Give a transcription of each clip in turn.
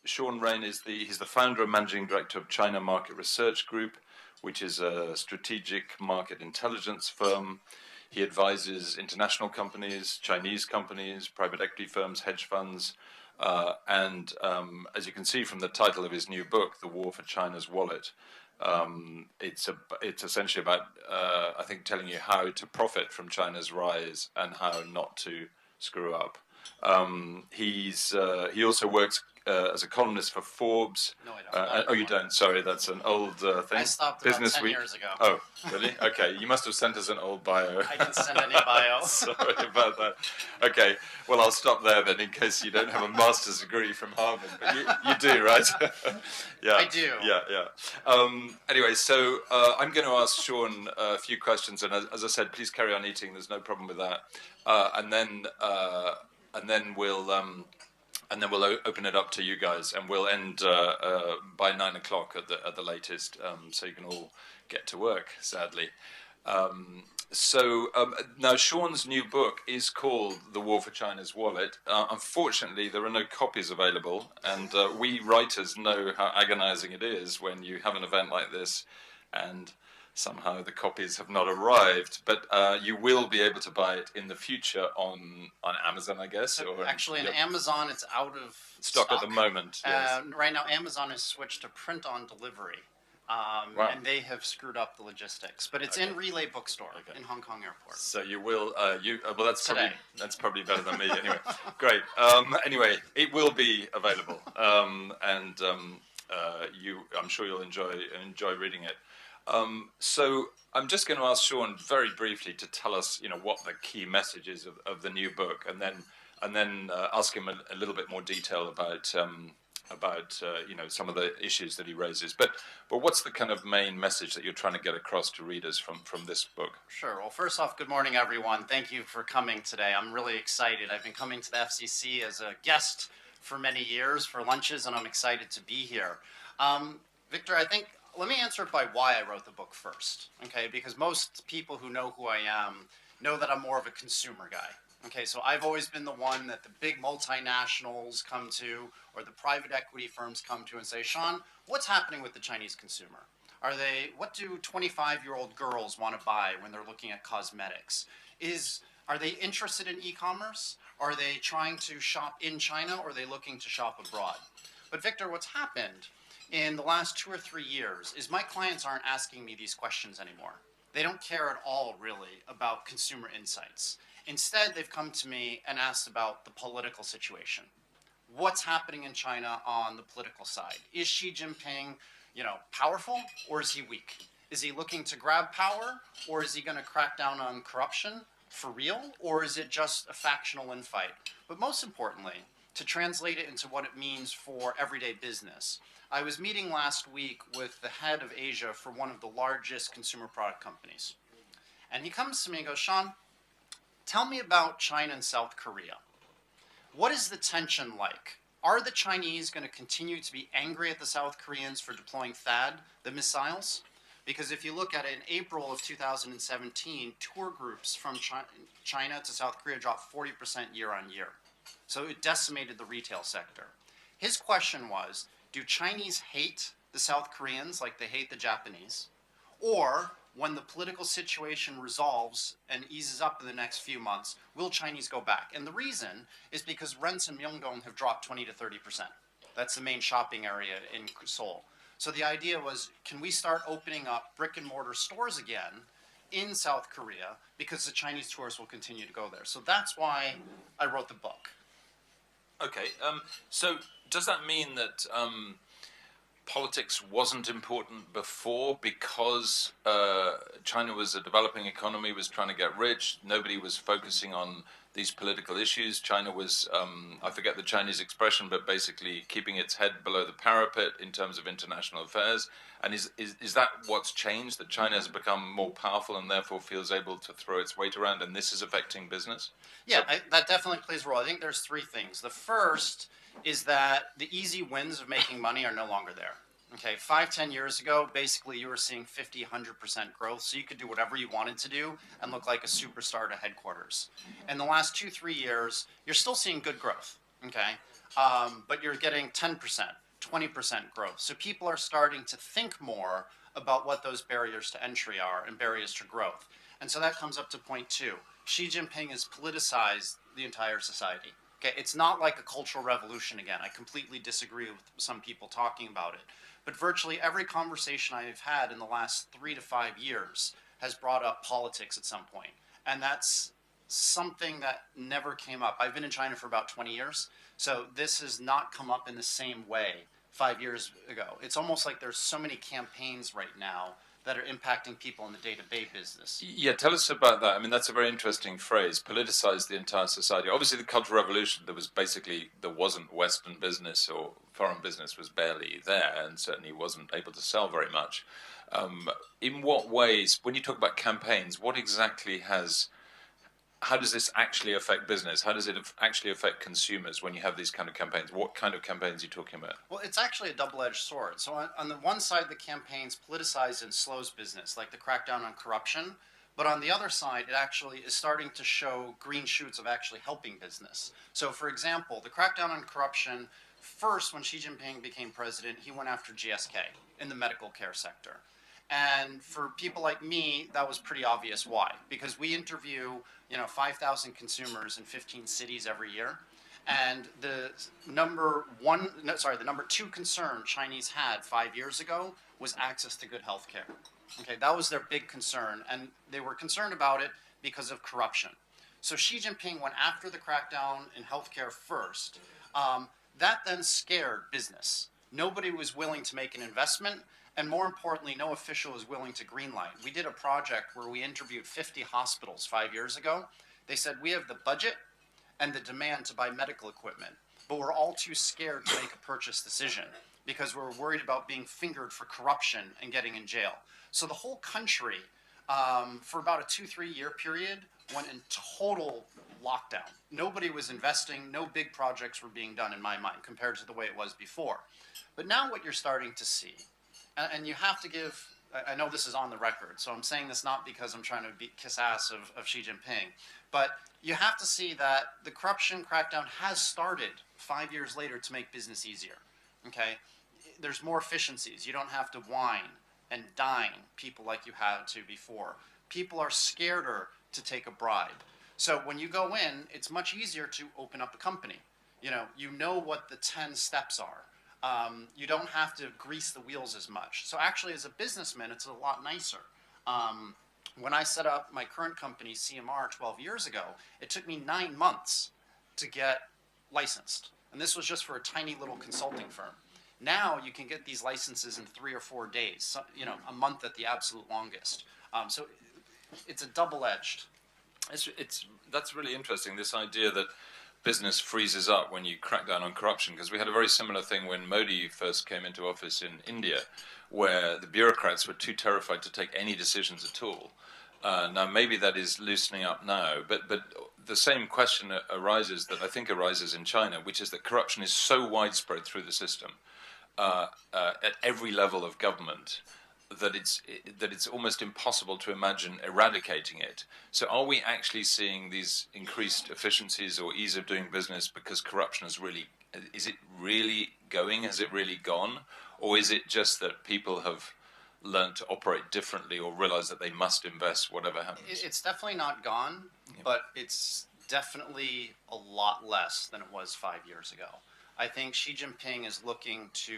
Shaun Rein he's the founder and managing director of China Market Research Group, which is a strategic market intelligence firm. He advises international companies, Chinese companies, private equity firms, hedge funds, and as you can see from the title of his new book, The War for China's Wallet, it's essentially about, I think, telling you how to profit from China's rise and how not to screw up. He also works as a columnist for Forbes. No, I don't. Oh, you don't? Sorry, that's an old thing. I stopped Business about 10 Week. years ago. Oh, really? Okay, you must have sent us an old bio. I didn't send any bio. Sorry about that. Okay, well, I'll stop there then, in case you don't have a master's degree from Harvard, but you do, right? Yeah, I do. Yeah. Anyway, so I'm going to ask Shaun a few questions, and as I said, please carry on eating. There's no problem with that. And then we'll open it up to you guys, and we'll end by 9 o'clock at the latest, so you can all get to work. Sadly. Now Shaun's new book is called The War for China's Wallet. Unfortunately, there are no copies available, and we writers know how agonizing it is when you have an event like this and somehow the copies have not arrived. But you will be able to buy it in the future on Amazon, I guess. Or actually, in Amazon, it's out of stock at the moment. Yes. Right now, Amazon has switched to print on delivery. Wow. And they have screwed up the logistics, but it's in Relay Bookstore in Hong Kong Airport. So you will, well, that's probably better than me. Anyway, great. Anyway, it will be available, and I'm sure you'll enjoy reading it. So I'm just going to ask Shaun very briefly to tell us, what the key message is of the new book, and then ask him a little bit more detail about some of the issues that he raises. But what's the kind of main message that you're trying to get across to readers from this book? Sure. Well, first off, good morning, everyone. Thank you for coming today. I'm really excited. I've been coming to the FCC as a guest for many years for lunches, and I'm excited to be here. Victor, let me answer it by why I wrote the book first, okay? Because most people who know who I am know that I'm more of a consumer guy. Okay, so I've always been the one that the big multinationals come to, or the private equity firms come to and say, Shaun, what's happening with the Chinese consumer? What do 25-year-old girls want to buy when they're looking at cosmetics? Are they interested in e-commerce? Are they trying to shop in China, or are they looking to shop abroad? But Victor, what's happened in the last 2 or 3 years is my clients aren't asking me these questions anymore. They don't care at all, really, about consumer insights. Instead, they've come to me and asked about the political situation. What's happening in China on the political side? Is Xi Jinping, powerful, or is he weak? Is he looking to grab power, or is he going to crack down on corruption for real, or is it just a factional infight? But most importantly, to translate it into what it means for everyday business, I was meeting last week with the head of Asia for one of the largest consumer product companies. And he comes to me and goes, Shaun, tell me about China and South Korea. What is the tension like? Are the Chinese going to continue to be angry at the South Koreans for deploying THAAD, the missiles? Because if you look at it, in April of 2017, tour groups from China to South Korea dropped 40% year on year. So it decimated the retail sector. His question was, do Chinese hate the South Koreans like they hate the Japanese? Or when the political situation resolves and eases up in the next few months, will Chinese go back? And the reason is because rents in Myeongdong have dropped 20 to 30%. That's the main shopping area in Seoul. So the idea was, can we start opening up brick and mortar stores again in South Korea, because the Chinese tourists will continue to go there. So that's why I wrote the book. Okay, so does that mean that politics wasn't important before because China was a developing economy, was trying to get rich, nobody was focusing on these political issues? China was, I forget the Chinese expression, but basically keeping its head below the parapet in terms of international affairs. And is that what's changed, that China has become more powerful and therefore feels able to throw its weight around, and this is affecting business? Yeah, that definitely plays a role. I think there's 3 things. The first is that the easy wins of making money are no longer there. Okay, 5-10 years ago, basically you were seeing 50, 100% growth, so you could do whatever you wanted to do and look like a superstar to headquarters. In the last 2-3 years, you're still seeing good growth. Okay, but you're getting 10%, 20% growth. So people are starting to think more about what those barriers to entry are and barriers to growth. And so that comes up to point two. Xi Jinping has politicized the entire society. Okay, it's not like a cultural revolution again. I completely disagree with some people talking about it. But virtually every conversation I've had in the last 3 to 5 years has brought up politics at some point. And that's something that never came up. I've been in China for about 20 years, so this has not come up in the same way 5 years ago. It's almost like there's so many campaigns right now that are impacting people in the day-to-day business. Yeah, tell us about that. I mean, that's a very interesting phrase, politicize the entire society. Obviously, the Cultural Revolution, there wasn't Western business or foreign business was barely there and certainly wasn't able to sell very much. In what ways, when you talk about campaigns, how does this actually affect business? How does it actually affect consumers when you have these kind of campaigns? What kind of campaigns are you talking about? Well, it's actually a double-edged sword. So on the one side, the campaigns politicize and slows business, like the crackdown on corruption. But on the other side, it actually is starting to show green shoots of actually helping business. So, for example, the crackdown on corruption, first, when Xi Jinping became president, he went after GSK in the medical care sector. And for people like me, that was pretty obvious why. Because we interview, 5,000 consumers in 15 cities every year. And the number one, no, sorry, the number two concern Chinese had 5 years ago was access to good health care. Okay, that was their big concern, and they were concerned about it because of corruption. So Xi Jinping went after the crackdown in healthcare first. That then scared business. Nobody was willing to make an investment, and more importantly, no official was willing to greenlight. We did a project where we interviewed 50 hospitals 5 years ago. They said, we have the budget and the demand to buy medical equipment, but we're all too scared to make a purchase decision because we're worried about being fingered for corruption and getting in jail. So the whole country, for about a 2-3 year period, went in total lockdown. Nobody was investing, no big projects were being done in my mind compared to the way it was before. But now what you're starting to see, and you have to give, I know this is on the record, so I'm saying this not because I'm trying to kiss ass of Xi Jinping, but you have to see that the corruption crackdown has started 5 years later to make business easier. Okay, there's more efficiencies. You don't have to wine and dine people like you had to before. People are scareder to take a bribe. So when you go in, it's much easier to open up a company. You know what the 10 steps are. You don't have to grease the wheels as much. So actually, as a businessman, it's a lot nicer. When I set up my current company, CMR, 12 years ago, it took me 9 months to get licensed. And this was just for a tiny little consulting firm. Now you can get these licenses in 3 or 4 days, a month at the absolute longest. So it's a double-edged. That's really interesting, this idea that business freezes up when you crack down on corruption, because we had a very similar thing when Modi first came into office in India, where the bureaucrats were too terrified to take any decisions at all. Now, maybe that is loosening up now, but the same question arises that I think arises in China, which is that corruption is so widespread through the system at every level of government that it's almost impossible to imagine eradicating it. So are we actually seeing these increased efficiencies or ease of doing business because corruption is it really going? Has it really gone? Or is it just that people have learned to operate differently or realize that they must invest whatever happens? It's definitely not gone, but it's definitely a lot less than it was 5 years ago. I think Xi Jinping is looking to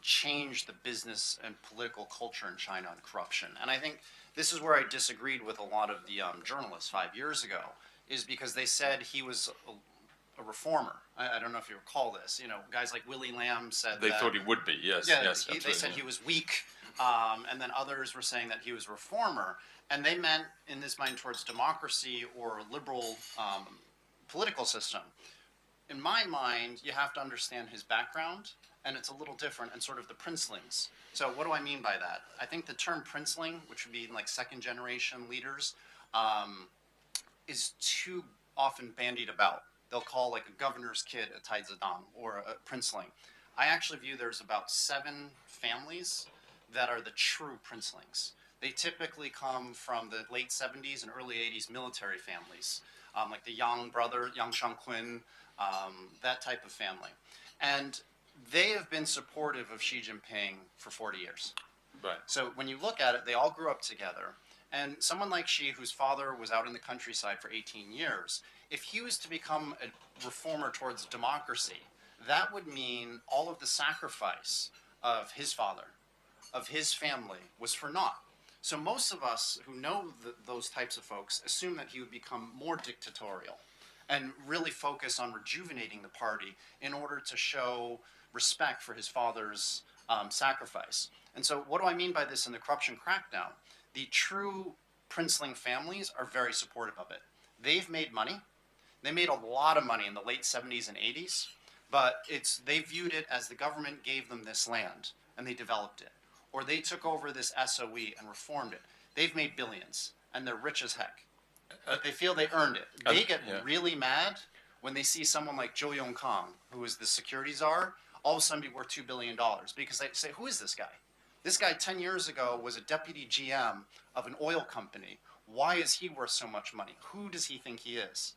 change the business and political culture in China on corruption. And I think this is where I disagreed with a lot of the journalists 5 years ago, is because they said he was a reformer. I don't know if you recall this. Guys like Willie Lamb said they thought he would be, yes. Yeah, yes, they said he was weak, and then others were saying that he was a reformer. And they meant in this mind towards democracy or a liberal political system. In my mind, you have to understand his background, and it's a little different, and sort of the princelings. So what do I mean by that? I think the term princeling, which would be like second-generation leaders, is too often bandied about. They'll call like a governor's kid a taizedong or a princeling. I actually view there's about 7 families that are the true princelings. They typically come from the late 70s and early 80s military families, like the Yang brother, Yang Shangqun, that type of family. And they have been supportive of Xi Jinping for 40 years. Right. So when you look at it, they all grew up together. And someone like Xi, whose father was out in the countryside for 18 years, if he was to become a reformer towards democracy, that would mean all of the sacrifice of his father, of his family, was for naught. So most of us who know those types of folks assume that he would become more dictatorial and really focus on rejuvenating the party in order to show respect for his father's sacrifice. And so what do I mean by this in the corruption crackdown? The true princeling families are very supportive of it. They've made money. They made a lot of money in the late 70s and 80s, but they viewed it as the government gave them this land and they developed it. Or they took over this SOE and reformed it. They've made billions and they're rich as heck. But they feel they earned it. They get really mad when they see someone like Zhou Yongkang, who is the security czar, all of a sudden be worth $2 billion, because they say, who is this guy? This guy 10 years ago was a deputy GM of an oil company. Why is he worth so much money? Who does he think he is?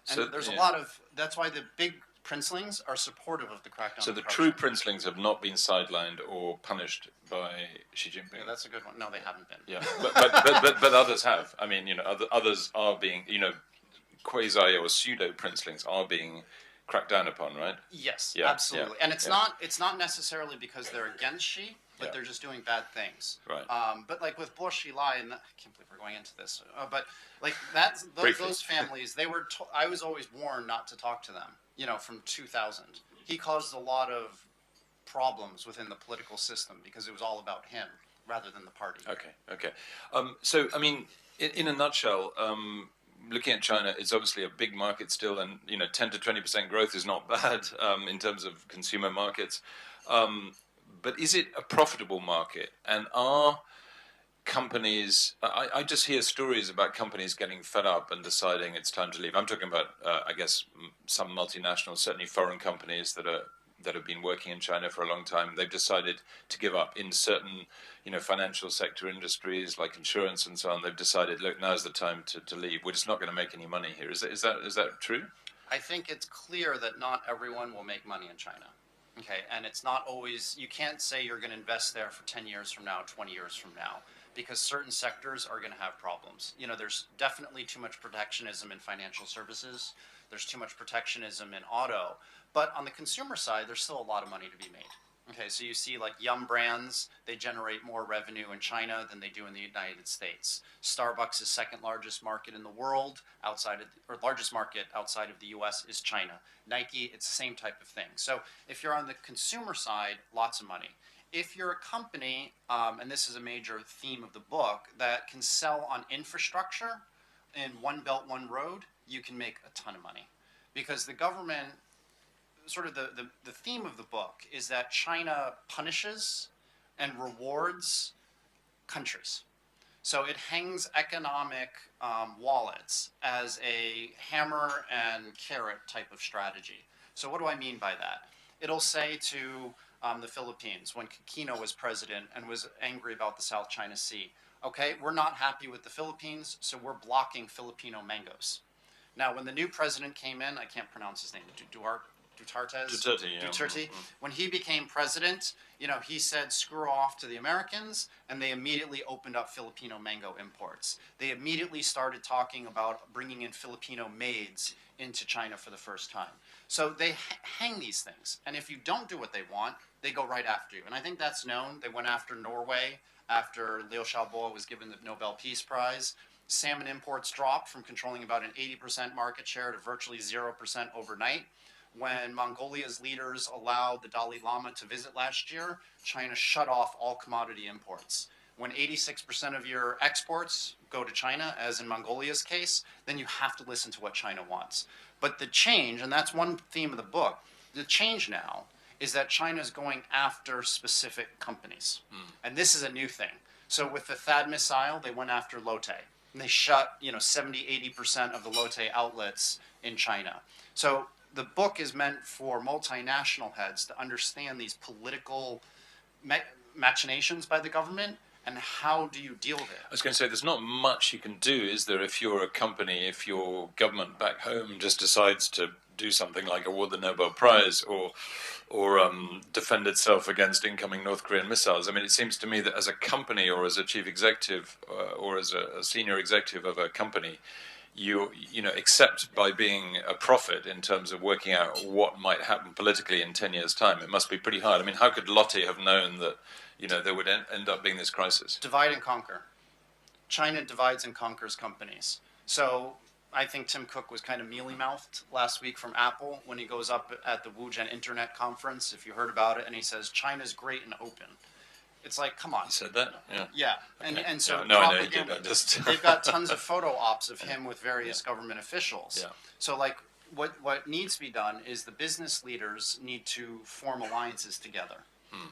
And so, there's a lot of, that's why the big princelings are supportive of the crackdown. So the true princelings have not been sidelined or punished by Xi Jinping. Yeah, that's a good one. No, they haven't been. Yeah, but others have. I mean, others are being, quasi or pseudo princelings are being cracked down upon, right? Yes, absolutely. And it's not necessarily because they're against Xi, but they're just doing bad things. Right. But like with Bo Xilai, and I can't believe we're going into this, but like those families, I was always warned not to talk to them. From 2000, he caused a lot of problems within the political system because it was all about him rather than the party. Okay. So I mean, in a nutshell. Looking at China, it's obviously a big market still, and 10 to 20% growth is not bad in terms of consumer markets. But is it a profitable market? And are companies? I just hear stories about companies getting fed up and deciding it's time to leave. I'm talking about, I guess, some multinationals, certainly foreign companies that have been working in China for a long time. They've decided to give up in certain, financial sector industries like insurance and so on. They've decided, look, now's the time to leave. We're just not going to make any money here. Is that true? I think it's clear that not everyone will make money in China. Okay, and it's not always, you can't say you're going to invest there for 10 years from now, 20 years from now, because certain sectors are going to have problems. There's definitely too much protectionism in financial services. There's too much protectionism in auto. But on the consumer side, there's still a lot of money to be made. Okay, so you see like Yum Brands, they generate more revenue in China than they do in the United States. Starbucks' second largest market in the world, largest market outside of the US is China. Nike, it's the same type of thing. So if you're on the consumer side, lots of money. If you're a company, and this is a major theme of the book, that can sell on infrastructure in one belt, one road, you can make a ton of money. Because the government, sort of the theme of the book is that China punishes and rewards countries. So it hangs economic wallets as a hammer and carrot type of strategy. So what do I mean by that? It'll say to the Philippines, when Aquino was president and was angry about the South China Sea, okay, we're not happy with the Philippines, so we're blocking Filipino mangoes. Now, when the new president came in, I can't pronounce his name, Duterte, when he became president, he said, screw off to the Americans, and they immediately opened up Filipino mango imports. They immediately started talking about bringing in Filipino maids into China for the first time. So they hang these things, and if you don't do what they want, they go right after you. And I think that's known. They went after Norway after Liu Xiaobo was given the Nobel Peace Prize. Salmon imports dropped from controlling about an 80% market share to virtually 0% overnight. When Mongolia's leaders allowed the Dalai Lama to visit last year, China shut off all commodity imports. When 86% of your exports go to China, as in Mongolia's case, then you have to listen to what China wants. But the change, and that's one theme of the book, the change now is that China is going after specific companies. And this is a new thing. So with the THAAD missile, they went after Lotte. And they shut 70, 80% of the Lotte outlets in China. So the book is meant for multinational heads to understand these political machinations by the government, and how do you deal with it? I was going to say, there's not much you can do, is there, if you're a company, if your government back home just decides to do something like award the Nobel Prize or defend itself against incoming North Korean missiles. I mean, it seems to me that as a company or as a chief executive or as a senior executive of a company, you know, except by being a prophet in terms of working out what might happen politically in 10 years' time, it must be pretty hard. I mean, how could Lottie have known that, you know, there would end up being this crisis? Divide and conquer. China divides and conquers companies. So I think Tim Cook was kind of mealy-mouthed last week from Apple when he goes up at the Wuhan Internet Conference, if you heard about it, and he says, China's great and open. It's like, come on. He said that? Yeah. Yeah, Okay. and so Yeah, no, I know he did. I just they've got tons of photo ops of him with various government officials. Yeah. So like what needs to be done is the business leaders need to form alliances together.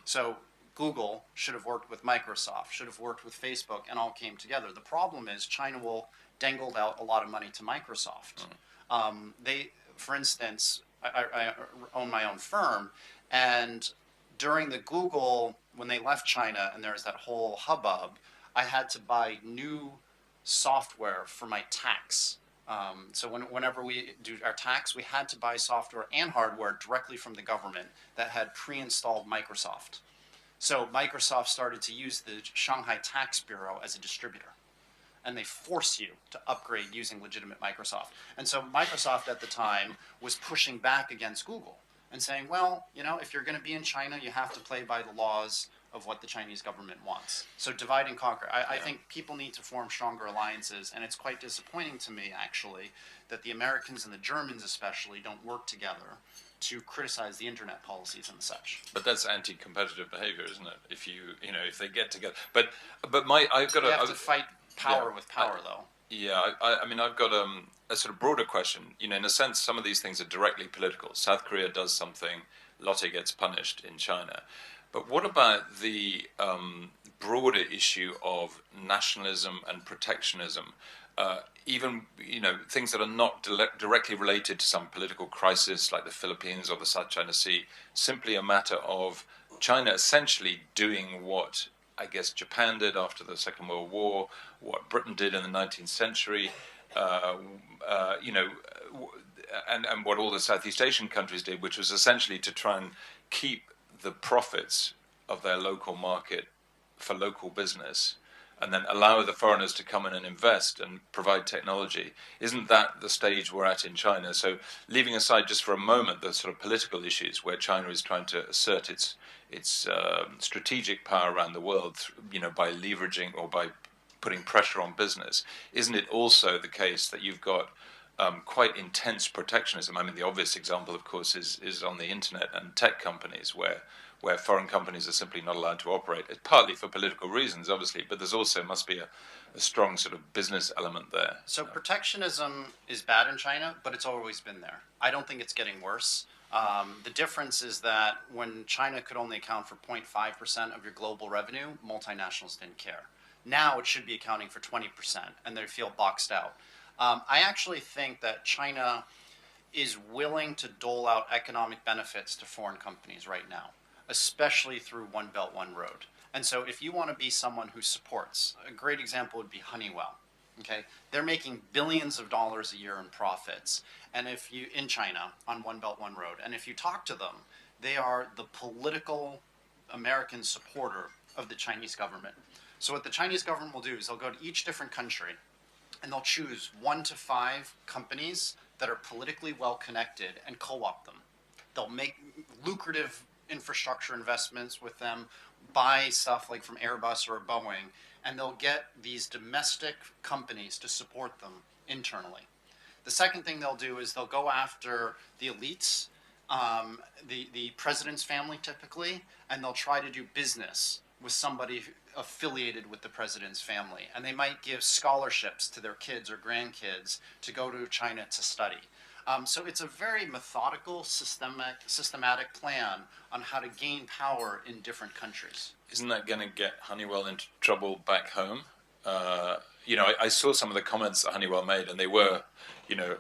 So Google should have worked with Microsoft, should have worked with Facebook, and all came together. The problem is China will dangle out a lot of money to Microsoft. They, for instance, I own my own firm, and during the Google, when they left China and there was that whole hubbub, I had to buy new software for my tax. So whenever we do our tax, we had to buy software and hardware directly from the government that had pre-installed Microsoft. So Microsoft started to use the Shanghai Tax Bureau as a distributor. And they force you to upgrade using legitimate Microsoft. And so Microsoft at the time was pushing back against Google and saying, well, you know, if you're going to be in China, you have to play by the laws of what the Chinese government wants. So divide and conquer. I think people need to form stronger alliances, and it's quite disappointing to me, actually, that the Americans and the Germans especially don't work together to criticize the internet policies and such. But that's anti-competitive behavior, isn't it? If if they get together. But I've got You have to fight power with power, though. Yeah, I mean, I've got a sort of broader question. You know, in a sense, some of these things are directly political. South Korea does something, Lotte gets punished in China. But what about the broader issue of nationalism and protectionism? Even, you know, things that are not directly related to some political crisis like the Philippines or the South China Sea, simply a matter of China essentially doing what I guess Japan did after the Second World War, what Britain did in the 19th century, you know, and what all the Southeast Asian countries did, which was essentially to try and keep the profits of their local market for local business and then allow the foreigners to come in and invest and provide technology. Isn't that the stage we're at in China? So leaving aside just for a moment the sort of political issues where China is trying to assert its strategic power around the world, you know, by leveraging or by putting pressure on business, isn't it also the case that you've got quite intense protectionism? I mean, the obvious example, of course, is on the internet and tech companies where foreign companies are simply not allowed to operate. It's partly for political reasons, obviously, but there's also must be a strong sort of business element there. So protectionism is bad in China, but it's always been there. I don't think it's getting worse. The difference is that when China could only account for 0.5% of your global revenue, multinationals didn't care. Now it should be accounting for 20%, and they feel boxed out. I actually think that China is willing to dole out economic benefits to foreign companies right now, especially through One Belt, One Road. And so if you want to be someone who supports, a great example would be Honeywell. Okay, they're making billions of dollars a year in profits, and if you in China on One Belt, One Road, and if you talk to them, they are the political American supporter of the Chinese government. So what the Chinese government will do is they'll go to each different country, and they'll choose 1 to 5 companies that are politically well connected and co-opt them. They'll make lucrative infrastructure investments with them, buy stuff like from Airbus or Boeing, and they'll get these domestic companies to support them internally. The second thing they'll do is they'll go after the elites, the president's family typically, and they'll try to do business with somebody affiliated with the president's family. And they might give scholarships to their kids or grandkids to go to China to study. So it's a very methodical, systematic plan on how to gain power in different countries. Isn't that going to get Honeywell into trouble back home? You know, I saw some of the comments that Honeywell made, and they were, you know,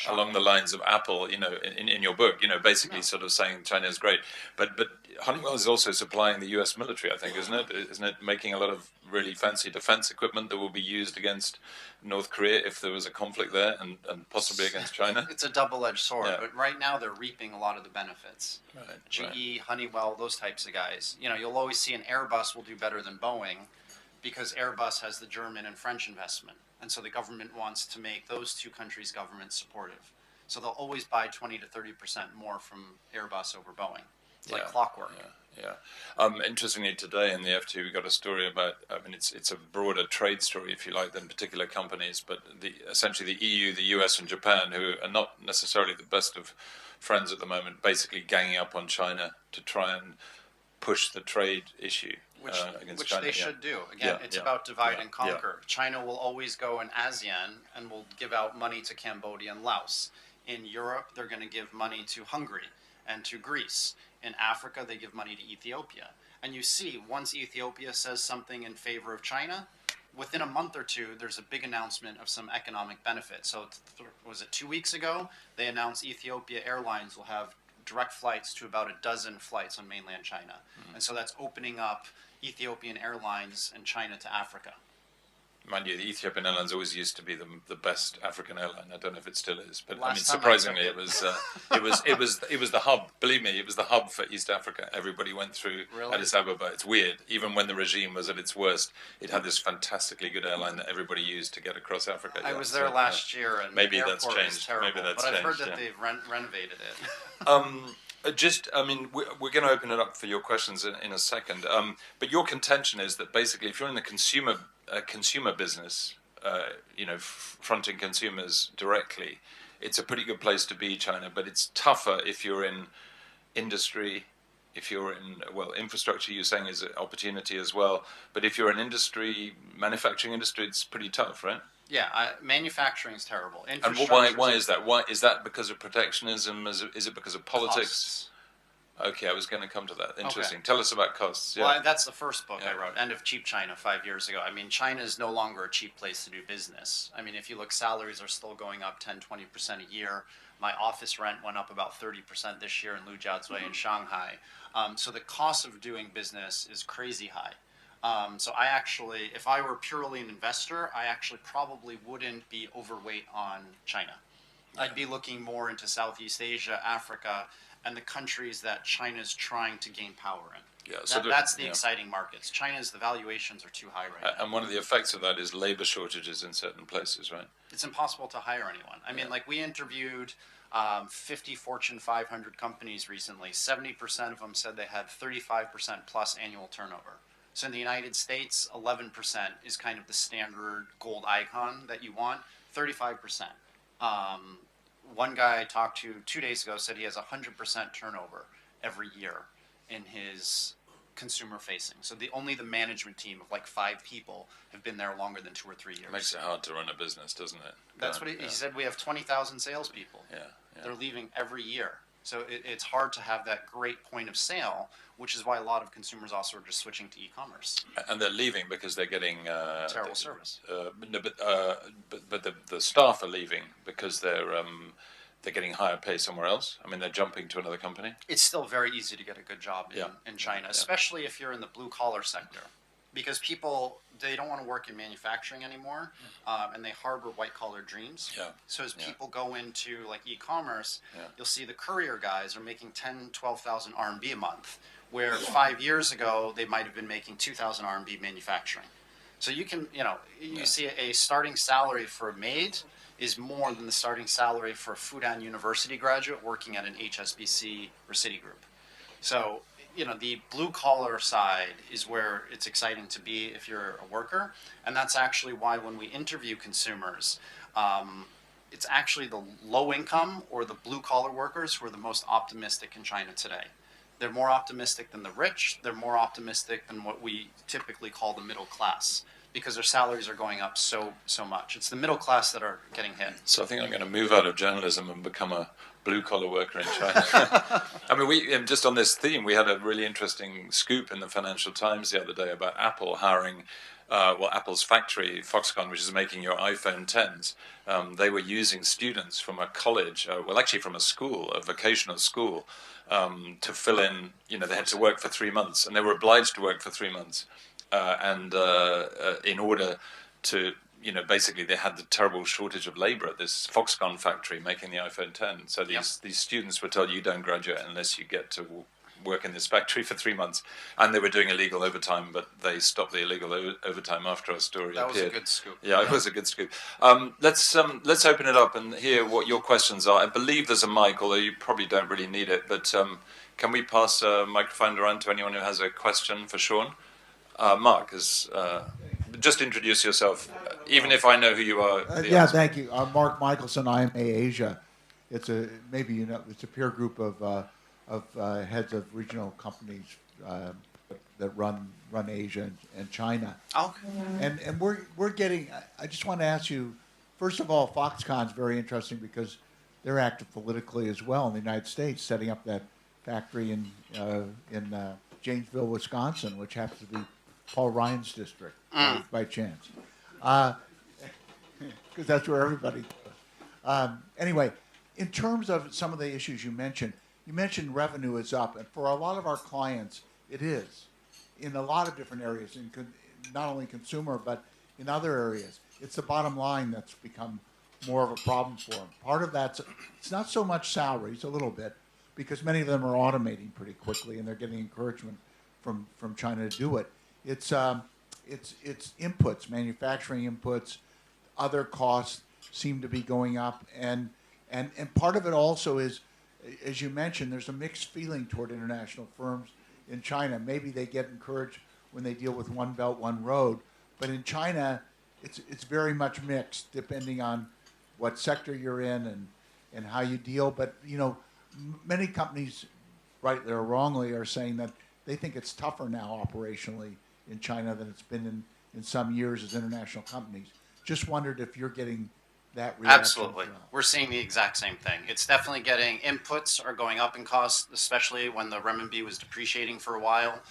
along the lines of Apple, in your book, basically Yeah. sort of saying China is great, but Honeywell is also supplying the U.S. military, I think, isn't it? Isn't it making a lot of really fancy defense equipment that will be used against North Korea if there was a conflict there, and possibly against China? It's a double-edged sword, Yeah. but right now they're reaping a lot of the benefits. Right, GE, Honeywell, those types of guys. You'll always see an Airbus will do better than Boeing because Airbus has the German and French investment. And so the government wants to make those two countries' governments supportive. So they'll always buy 20 to 30% more from Airbus over Boeing. It's like clockwork. Yeah. Interestingly, today in the FT, we got a story about. I mean, it's a broader trade story, if you like, than particular companies. But essentially the EU, the US, and Japan, who are not necessarily the best of friends at the moment, basically ganging up on China to try and push the trade issue against China. Which they should do. Again, it's about divide and conquer. Yeah. China will always go in ASEAN and will give out money to Cambodia and Laos. In Europe, they're going to give money to Hungary and to Greece. In Africa, they give money to Ethiopia. And you see, once Ethiopia says something in favor of China, within a month or two, there's a big announcement of some economic benefit. So, was it 2 weeks ago? They announced Ethiopia Airlines will have direct flights to about a dozen flights on mainland China. Mm-hmm. And so that's opening up Ethiopian Airlines and China to Africa. Mind you, the Ethiopian Airlines always used to be the best African airline. I don't know if it still is, but surprisingly, it was the hub. Believe me, it was the hub for East Africa. Everybody went through Addis Ababa. It's weird. Even when the regime was at its worst, it had this fantastically good airline that everybody used to get across Africa. I was there last year, and maybe the that's changed. Terrible, Maybe that's but I've changed. heard that they've renovated it. We're going to open it up for your questions in a second. But your contention is that basically, if you're in the consumer business, fronting consumers directly, it's a pretty good place to be, China. But it's tougher if you're in industry, if you're in infrastructure. You're saying is an opportunity as well. But if you're in industry, manufacturing industry, it's pretty tough, right? Yeah, manufacturing is terrible. And why is that? Why is that? Because of protectionism? Is it because of politics? Costs. Okay, I was going to come to that. Interesting. Okay. Tell us about costs. Yeah. Well, that's the first book I wrote, End of Cheap China, 5 years ago. I mean, China is no longer a cheap place to do business. I mean, if you look, salaries are still going up 10-20% a year. My office rent went up about 30% this year in Lujiazui in Shanghai. So the cost of doing business is crazy high. So I actually, if I were purely an investor, I actually probably wouldn't be overweight on China. Yeah. I'd be looking more into Southeast Asia, Africa, and the countries that China's trying to gain power in. Yeah, so that's the exciting markets. China's, the valuations are too high right now. And one of the effects of that is labor shortages in certain places, right? It's impossible to hire anyone. I mean, like we interviewed 50 Fortune 500 companies recently. 70% of them said they had 35% plus annual turnover. So in the United States, 11% is kind of the standard gold icon that you want. 35%. One guy I talked to 2 days ago said he has 100% turnover every year in his consumer facing. So only the management team of like 5 people have been there longer than 2 or 3 years. It makes it hard to run a business, doesn't it? That's what he said. We have 20,000 salespeople. Yeah. They're leaving every year. So it's hard to have that great point of sale, which is why a lot of consumers also are just switching to e-commerce. And they're leaving because they're getting terrible service. But the staff are leaving because they're getting higher pay somewhere else. I mean, they're jumping to another company. It's still very easy to get a good job in China, especially if you're in the blue collar sector, because people, they don't want to work in manufacturing anymore, and they harbor white collar dreams. Yeah. So as people go into like e-commerce, you'll see the courier guys are making 12,000 RMB a month, where 5 years ago they might have been making 2,000 RMB manufacturing. So you can, you see a starting salary for a maid is more than the starting salary for a Fudan University graduate working at an HSBC or Citigroup. So, the blue collar side is where it's exciting to be if you're a worker. And that's actually why when we interview consumers, it's actually the low income or the blue collar workers who are the most optimistic in China today. They're more optimistic than the rich. They're more optimistic than what we typically call the middle class. because their salaries are going up so much. It's the middle class that are getting hit. So I think I'm going to move out of journalism and become a blue-collar worker in China. I mean, just on this theme, we had a really interesting scoop in the Financial Times the other day about Apple hiring, Apple's factory, Foxconn, which is making your iPhone 10s. They were using students from a college, actually from a school, a vocational school, to fill in. They had to work for 3 months, and they were obliged to work for 3 months, and in order to basically they had the terrible shortage of labor at this Foxconn factory making the iPhone 10. So these students were told, you don't graduate unless you get to work in this factory for 3 months. And they were doing illegal overtime, but they stopped the illegal overtime after our story That appeared. was a good scoop. Yeah, it was a good scoop. Let's open it up and hear what your questions are. I believe there's a mic, although you probably don't really need it. But can we pass a microphone around to anyone who has a question for Shaun? Mark, just introduce yourself, even if I know who you are. Thank you. I'm Mark Michelson, IMA Asia. It's a peer group of heads of regional companies that run Asia and China. Oh. And we're getting. I just want to ask you, first of all, Foxconn's very interesting because they're active politically as well in the United States, setting up that factory in Janesville, Wisconsin, which happens to be Paul Ryan's district, by chance, because that's where everybody goes. Anyway, in terms of some of the issues you mentioned revenue is up, and for a lot of our clients, it is, in a lot of different areas, not only consumer, but in other areas. It's the bottom line that's become more of a problem for them. Part of that's, it's not so much salaries, a little bit, because many of them are automating pretty quickly, and they're getting encouragement from China to do it. It's inputs, manufacturing inputs, other costs seem to be going up, and part of it also is, as you mentioned, there's a mixed feeling toward international firms in China. Maybe they get encouraged when they deal with one belt, one road, but in China, it's very much mixed depending on what sector you're in and how you deal. But many companies, rightly or wrongly, are saying that they think it's tougher now operationally in China than it's been in some years as international companies. Just wondered if you're getting that reaction. Absolutely. We're seeing the exact same thing. It's definitely getting, inputs are going up in cost, especially when the renminbi was depreciating for a while.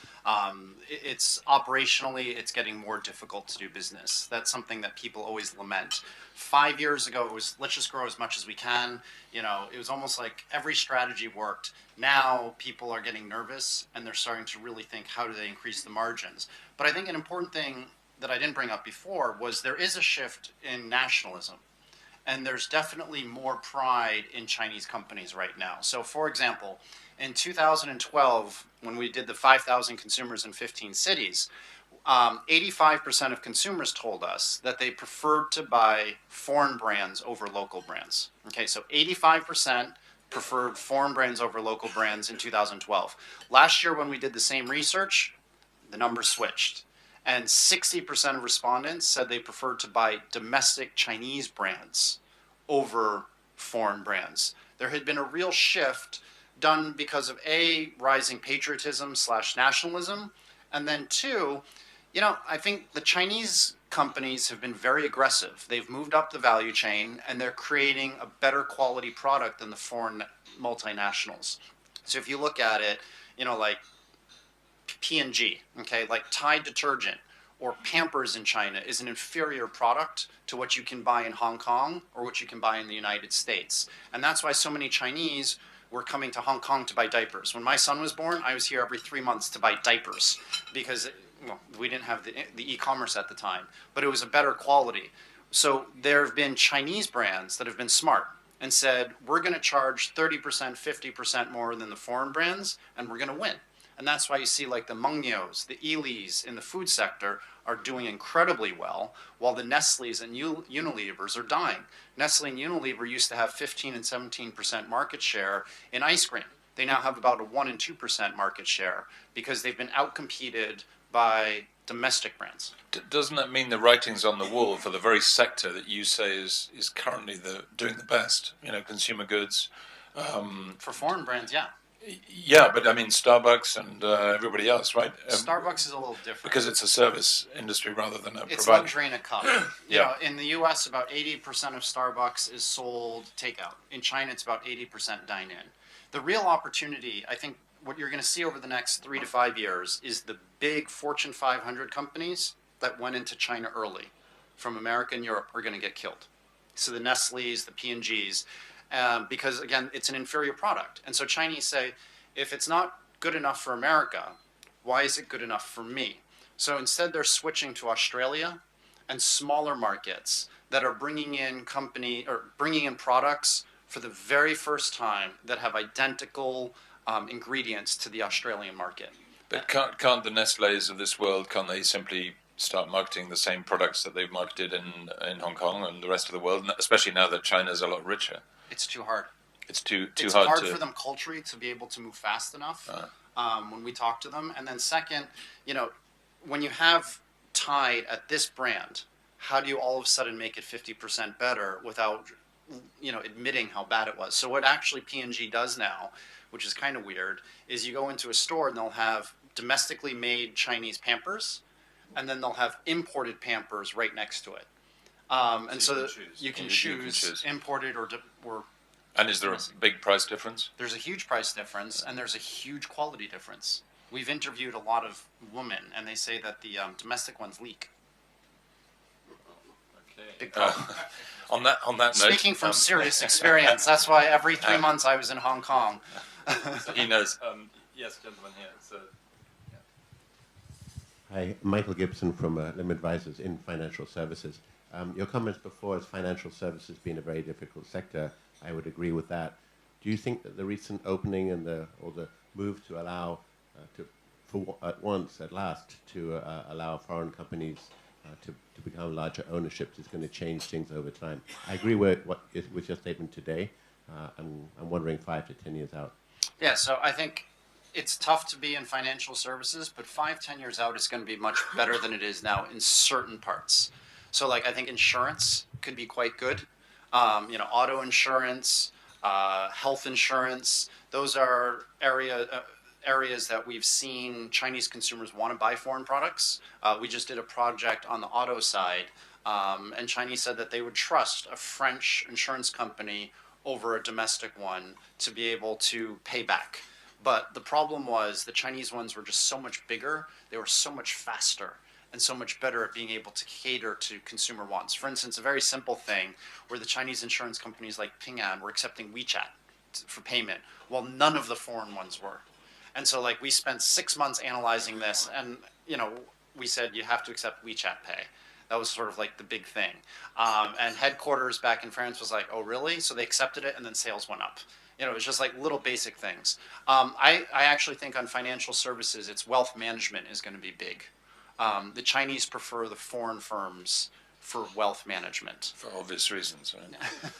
It's operationally, it's getting more difficult to do business. That's something that people always lament. 5 years ago, it was, let's just grow as much as we can. It was almost like every strategy worked. Now people are getting nervous and they're starting to really think, how do they increase the margins? But I think an important thing that I didn't bring up before was there is a shift in nationalism. And there's definitely more pride in Chinese companies right now. So, for example, in 2012, when we did the 5,000 consumers in 15 cities, 85% of consumers told us that they preferred to buy foreign brands over local brands. Okay, so 85% preferred foreign brands over local brands in 2012. Last year, when we did the same research, the numbers switched. And 60% of respondents said they preferred to buy domestic Chinese brands over foreign brands. There had been a real shift done because of A, rising patriotism / nationalism, and then two, I think the Chinese companies have been very aggressive. They've moved up the value chain and they're creating a better quality product than the foreign multinationals. So if you look at it, like P&G, okay, like Tide detergent or Pampers in China is an inferior product to what you can buy in Hong Kong or what you can buy in the United States. And that's why so many Chinese were coming to Hong Kong to buy diapers. When my son was born, I was here every 3 months to buy diapers because we didn't have the e-commerce at the time, but it was a better quality. So there have been Chinese brands that have been smart and said, we're going to charge 30%, 50% more than the foreign brands, and we're going to win. And that's why you see like the Mengnios, the Elis in the food sector are doing incredibly well, while the Nestle's and Unilevers are dying. Nestle and Unilever used to have 15 and 17% market share in ice cream. They now have about a 1 and 2% market share because they've been outcompeted by domestic brands. Doesn't that mean the writing's on the wall for the very sector that you say is currently doing the best? Consumer goods. For foreign brands, yeah. Yeah, but I mean Starbucks and everybody else, right? Starbucks is a little different. Because it's a service industry rather than a It's provider. luxury in a cup. Yeah. In the U.S., about 80% of Starbucks is sold takeout. In China, it's about 80% dine-in. The real opportunity, I think, what you're going to see over the next 3 to 5 years is the big Fortune 500 companies that went into China early from America and Europe are going to get killed. So the Nestle's, the P&G's, because again, it's an inferior product. And so Chinese say, if it's not good enough for America, why is it good enough for me? So instead, they're switching to Australia and smaller markets that are bringing in products for the very first time that have identical ingredients to the Australian market. But can't the Nestle's of this world, can't they simply start marketing the same products that they've marketed in Hong Kong and the rest of the world, especially now that China's a lot richer? It's too hard. It's too It's hard hard to... for them culturally to be able to move fast enough when we talk to them. And then second, when you have Tide at this brand, how do you all of a sudden make it 50% better without admitting how bad it was? So what actually P&G does now, which is kind of weird, is you go into a store and they'll have domestically made Chinese Pampers, and then they'll have imported Pampers right next to it. And so you can choose imported or. And is there a big price difference? There's a huge price difference, and there's a huge quality difference. We've interviewed a lot of women, and they say that the domestic ones leak. Okay. On that note, speaking from serious experience, that's why every 3 months I was in Hong Kong. So he knows. Yes, gentleman here. So. Hi, Michael Gibson from Lim Advisors in financial services. Your comments before as financial services being a very difficult sector, I would agree with that. Do you think that the recent opening and the move to allow, at last, to allow foreign companies to become larger ownerships is going to change things over time? I agree with your statement today. I'm wondering 5 to 10 years out. Yeah, so I think it's tough to be in financial services, but 5-10 years out, it's going to be much better than it is now in certain parts. So I think insurance could be quite good. Auto insurance, health insurance, those are areas that we've seen Chinese consumers want to buy foreign products. We just did a project on the auto side, and Chinese said that they would trust a French insurance company over a domestic one to be able to pay back. But the problem was the Chinese ones were just so much bigger, they were so much faster, and so much better at being able to cater to consumer wants. For instance, a very simple thing where the Chinese insurance companies like Ping An were accepting WeChat for payment, while none of the foreign ones were. And so we spent 6 months analyzing this, and we said you have to accept WeChat Pay. That was sort of the big thing. And headquarters back in France was like, oh, really? So they accepted it, and then sales went up. It was just little basic things. I actually think on financial services, it's wealth management is going to be big. The Chinese prefer the foreign firms for wealth management. For obvious reasons,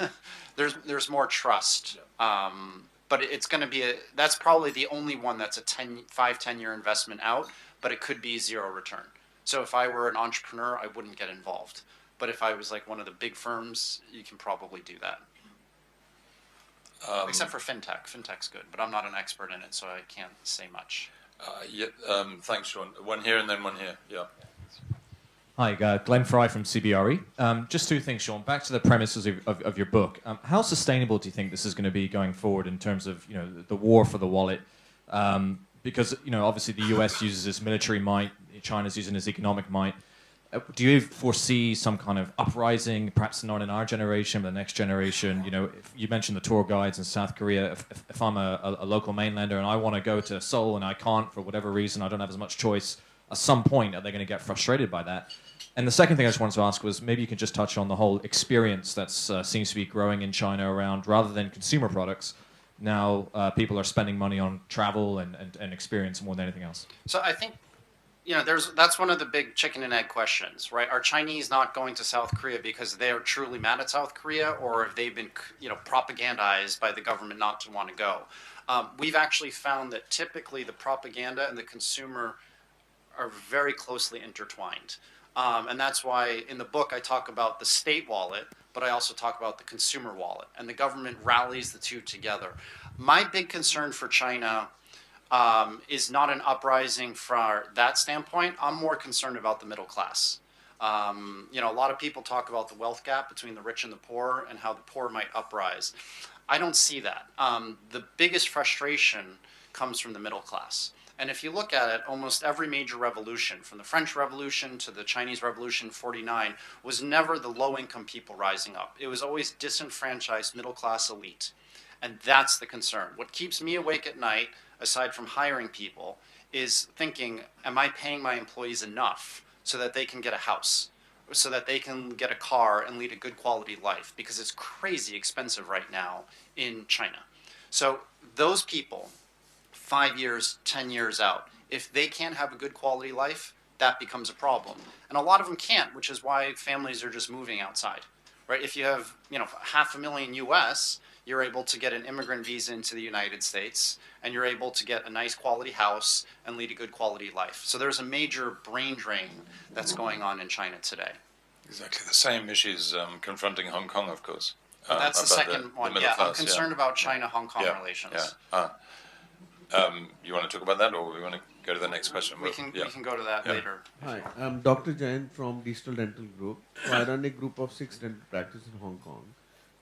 right? There's more trust. But it's going to be that's probably the only one that's a 5-10 year investment out, but it could be zero return. So if I were an entrepreneur, I wouldn't get involved. But if I was one of the big firms, you can probably do that. Except for fintech. Fintech's good, but I'm not an expert in it, so I can't say much. Thanks, Shaun. One here and then one here. Yeah. Hi, Glenn Fry from CBRE. Just 2 things, Shaun. Back to the premises of your book. How sustainable do you think this is going to be going forward in terms of the war for the wallet? Because obviously the US uses its military might, China's using its economic might. Do you foresee some kind of uprising, perhaps not in our generation, but the next generation? If you mentioned the tour guides in South Korea. If I'm a local mainlander and I want to go to Seoul and I can't for whatever reason, I don't have as much choice. At some point, are they going to get frustrated by that? And the second thing I just wanted to ask was maybe you could just touch on the whole experience that seems to be growing in China around, rather than consumer products, now people are spending money on travel and experience more than anything else. So I think, that's one of the big chicken and egg questions, right? Are Chinese not going to South Korea because they are truly mad at South Korea, or have they been, propagandized by the government not to want to go? We've actually found that typically the propaganda and the consumer are very closely intertwined. And that's why in the book I talk about the state wallet, but I also talk about the consumer wallet, and the government rallies the two together. My big concern for China is not an uprising from that standpoint. I'm more concerned about the middle class. You know, a lot of people talk about the wealth gap between the rich and the poor and how the poor might uprise. I don't see that. The biggest frustration comes from the middle class. And if you look at it, almost every major revolution, from the French Revolution to the Chinese Revolution in '49, was never the low-income people rising up. It was always disenfranchised middle-class elite. And that's the concern. What keeps me awake at night, aside from hiring people, is thinking, am I paying my employees enough so that they can get a house, so that they can get a car and lead a good quality life? Because it's crazy expensive right now in China. So those people, 5 years, 10 years out, if they can't have a good quality life, that becomes a problem. And a lot of them can't, which is why families are just moving outside, right? If you have, you know, 500,000 US, you're able to get an immigrant visa into the United States, and you're able to get a nice quality house and lead a good quality life. So there's a major brain drain that's going on in China today. Exactly the same issues confronting Hong Kong, of course. That's the about second one. middle Yeah, I'm class, concerned about China-Hong Kong relations. You want to talk about that, or we want to go to the next question? We can go to that later. Hi, I'm Dr. Jain from Digital Dental Group. So I run a group of 6 dental practices in Hong Kong.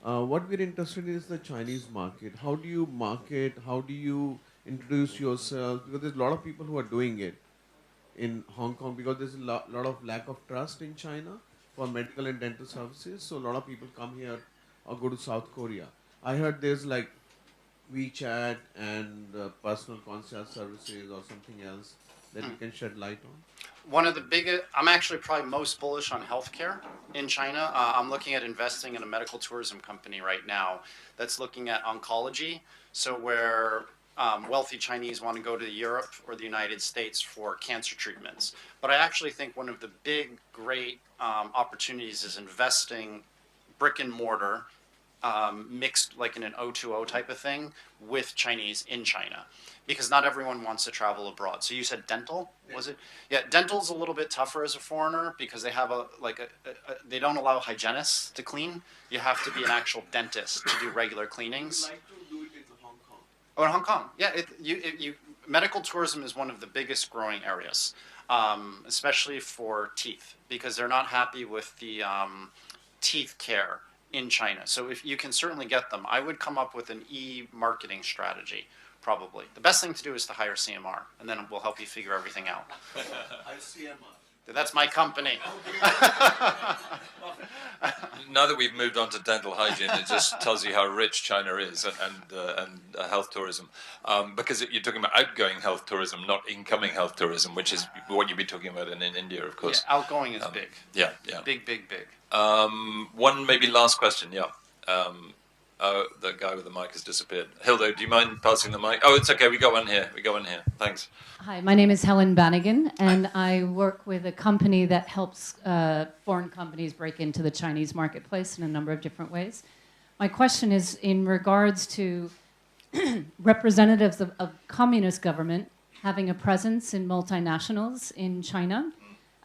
What we're interested in is the Chinese market. How do you market? How do you introduce yourself? Because there's a lot of people who are doing it in Hong Kong because there's a lot of lack of trust in China for medical and dental services. So a lot of people come here or go to South Korea. I heard there's like WeChat and personal concierge services or something else that you can shed light on. One of the biggest, I'm actually probably most bullish on healthcare in China. I'm looking at investing in a medical tourism company right now that's looking at oncology. So where wealthy Chinese want to go to Europe or the United States for cancer treatments. But I actually think one of the big, great opportunities is investing brick and mortar mixed like in an O2O type of thing with Chinese in China, because not everyone wants to travel abroad. So you said dental, was it? Yeah, dental's a little bit tougher as a foreigner because they have they don't allow hygienists to clean. You have to be an actual dentist to do regular cleanings. I'd like to do it in Hong Kong. Oh, in Hong Kong, yeah. Medical tourism is one of the biggest growing areas, especially for teeth, because they're not happy with the teeth care in China. So if you can certainly get them, I would come up with an e-marketing strategy, probably. The best thing to do is to hire CMR, and then we'll help you figure everything out. That's my company. Now that we've moved on to dental hygiene, it just tells you how rich China is and health tourism. Because you're talking about outgoing health tourism, not incoming health tourism, which is what you'd be talking about in India, of course. Yeah, outgoing is big. Yeah. Big. One maybe last question, yeah. The guy with the mic has disappeared. Hilda, do you mind passing the mic? Oh, it's okay. We got one here. Thanks. Hi, my name is Helen Bannigan, and I work with a company that helps foreign companies break into the Chinese marketplace in a number of different ways. My question is in regards to representatives of communist government having a presence in multinationals in China,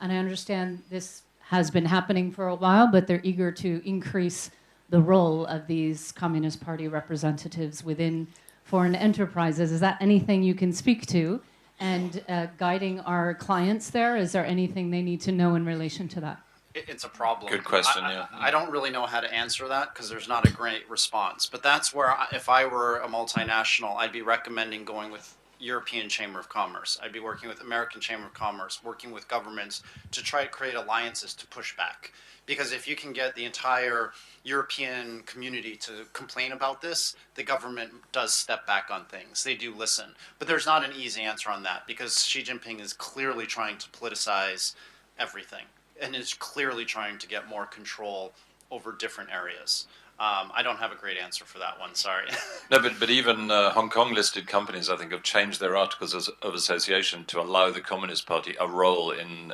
and I understand this has been happening for a while, but they're eager to increase the role of these Communist Party representatives within foreign enterprises. Is that anything you can speak to? And guiding our clients there, is there anything they need to know in relation to that? It's a problem. Good question, yeah. I don't really know how to answer that because there's not a great response. But that's where, if I were a multinational, I'd be recommending going with European Chamber of Commerce. I'd be working with American Chamber of Commerce, working with governments to try to create alliances to push back. Because if you can get the entire European community to complain about this, the government does step back on things. They do listen. But there's not an easy answer on that because Xi Jinping is clearly trying to politicize everything and is clearly trying to get more control over different areas. I don't have a great answer for that one, sorry. No, but even Hong Kong listed companies, I think, have changed their articles of association to allow the Communist Party a role in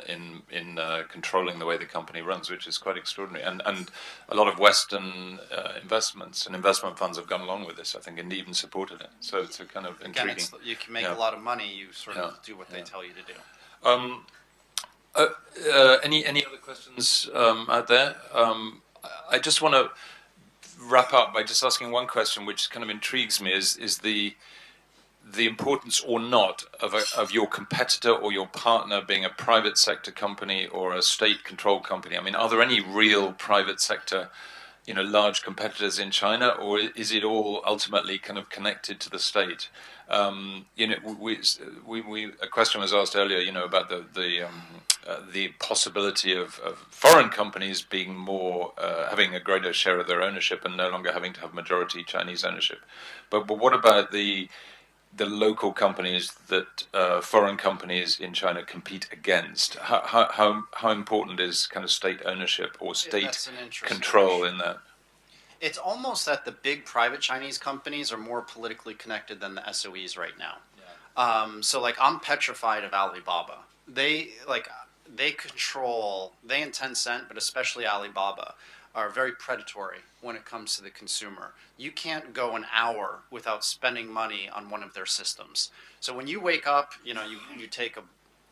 controlling the way the company runs, which is quite extraordinary. And a lot of Western investments and investment funds have gone along with this, I think, and even supported it. So it's a kind of intriguing. Again, you can make a lot of money. You sort of do what they tell you to do. Any other questions out there? I just want to wrap up by just asking one question, which kind of intrigues me: is the importance or not of your competitor or your partner being a private sector company or a state-controlled company? I mean, are there any real private sector, large competitors in China, or is it all ultimately kind of connected to the state? A question was asked earlier, about the possibility of foreign companies being more having a greater share of their ownership and no longer having to have majority Chinese ownership. But what about the local companies that foreign companies in China compete against? How important is kind of state ownership or state control in that? It's almost that the big private Chinese companies are more politically connected than the SOEs right now. Yeah. So like I'm petrified of Alibaba. They and Tencent, but especially Alibaba, are very predatory when it comes to the consumer. You can't go an hour without spending money on one of their systems. So when you wake up, you take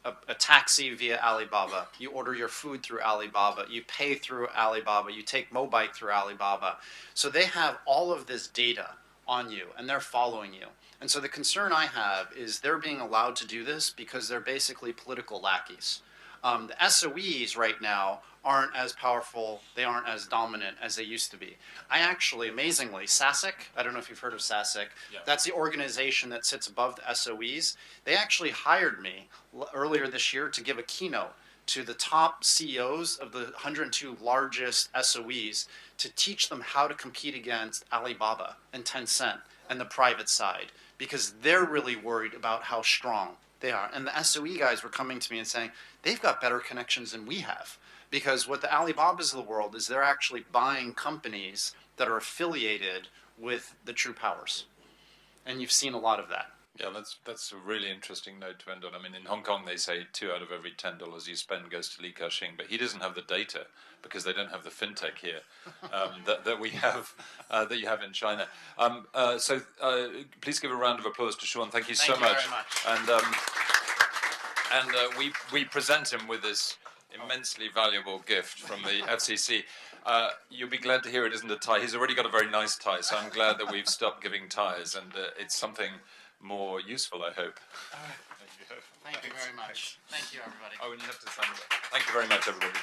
a taxi via Alibaba, you order your food through Alibaba, you pay through Alibaba, you take Mobike through Alibaba. So they have all of this data on you and they're following you. And so the concern I have is they're being allowed to do this because they're basically political lackeys. The SOEs right now aren't as powerful, they aren't as dominant as they used to be. I actually, amazingly, SASIC, I don't know if you've heard of SASIC, yeah. That's the organization that sits above the SOEs. They actually hired me earlier this year to give a keynote to the top CEOs of the 102 largest SOEs to teach them how to compete against Alibaba and Tencent and the private side, because they're really worried about how strong they are. And the SOE guys were coming to me and saying, they've got better connections than we have. Because what the Alibabas of the world is, they're actually buying companies that are affiliated with the true powers. And you've seen a lot of that. Yeah, that's a really interesting note to end on. I mean, in Hong Kong, they say 2 out of every $10 you spend goes to Li Ka-shing, but he doesn't have the data because they don't have the fintech here that we have, that you have in China. So please give a round of applause to Shaun. Thank you so much. Very much. And we present him with this immensely valuable gift from the FCC. You'll be glad to hear it isn't a tie. He's already got a very nice tie, so I'm glad that we've stopped giving ties, and it's something more useful, I hope. Thank you very much. Thank you, everybody. Oh, and you have to sign it. Thank you very much, everybody.